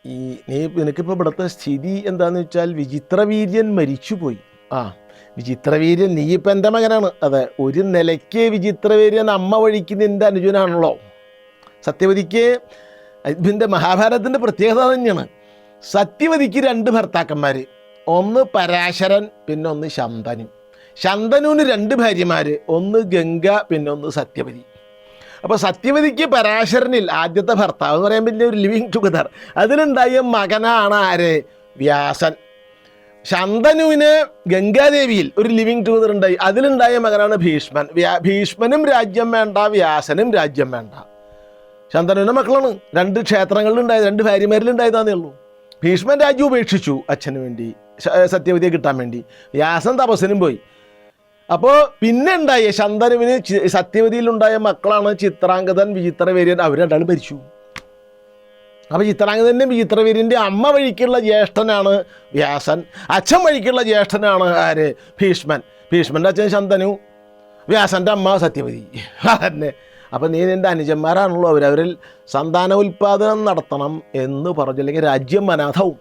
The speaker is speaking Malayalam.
ഈ നിനക്കിപ്പോൾ ഇവിടുത്തെ സ്ഥിതി എന്താണെന്ന് വെച്ചാൽ വിചിത്രവീര്യൻ മരിച്ചുപോയി. വിചിത്രവീര്യൻ നീ ഇപ്പം എൻ്റെ മകനാണ്. അതെ, ഒരു നിലയ്ക്ക് വിചിത്രവീര്യൻ അമ്മ വഴിക്ക് നിൻ്റെ അനുജനാണല്ലോ. സത്യവതിക്ക് ഇതിൻ്റെ മഹാഭാരതത്തിൻ്റെ പ്രത്യേകത തന്നെയാണ്. സത്യവതിക്ക് 2 ഭർത്താക്കന്മാർ, ഒന്ന് പരാശരൻ, പിന്നെ ഒന്ന് ശന്തനു. ശന്തനുവിന് 2 ഭാര്യമാർ, ഒന്ന് ഗംഗ, പിന്നെ ഒന്ന് സത്യവതി. അപ്പോൾ സത്യവതിക്ക് പരാശരനിൽ ആദ്യത്തെ ഭർത്താവ് എന്ന് പറയുമ്പോൾ വലിയ ഒരു ലിവിങ് ടുഗദർ, അതിലുണ്ടായ മകനാണ് ആര്? വ്യാസൻ. ശന്തനുവിന് ഗംഗാദേവിയിൽ ഒരു ലിവിങ് ടുഗദർ ഉണ്ടായി, അതിലുണ്ടായ മകനാണ് ഭീഷ്മൻ. ഭീഷ്മനും രാജ്യം വേണ്ട, വ്യാസനും രാജ്യം വേണ്ട. ശന്തനുവിൻ്റെ മക്കളാണ്. 2 ക്ഷേത്രങ്ങളിലുണ്ടായത്, 2 ഭാര്യമാരിലുണ്ടായതാന്നേ ഉള്ളൂ. ഭീഷ്മൻ രാജ്യം ഉപേക്ഷിച്ചു അച്ഛന് വേണ്ടി, സത്യവതിയെ കിട്ടാൻ വേണ്ടി. വ്യാസൻ തപസ്സിനും പോയി. അപ്പോൾ പിന്നെ ഉണ്ടായ ശന്തനുവിന് സത്യവതിയിലുണ്ടായ മക്കളാണ് ചിത്രാംഗതൻ, വിചിത്രവീര്യൻ. അവർ രണ്ടാളും മരിച്ചു. അപ്പോൾ ചിത്രാംഗതൻ്റെ വിചിത്രവീര്യൻ്റെ അമ്മ വഴിക്കുള്ള ജ്യേഷ്ഠനാണ് വ്യാസൻ, അച്ഛൻ വഴിക്കുള്ള ജ്യേഷ്ഠനാണ് ആര്? ഭീഷ്മൻ. ഭീഷ്മൻ്റെ അച്ഛൻ ശന്തനു, വ്യാസൻ്റെ അമ്മ സത്യവതി. അതന്നെ. അപ്പം നീ നിൻ്റെ അനുജന്മാരാണല്ലോ, അവരിൽ സന്താന ഉൽപാദനം നടത്തണം എന്ന് പറഞ്ഞു, അല്ലെങ്കിൽ രാജ്യം അനാഥവും.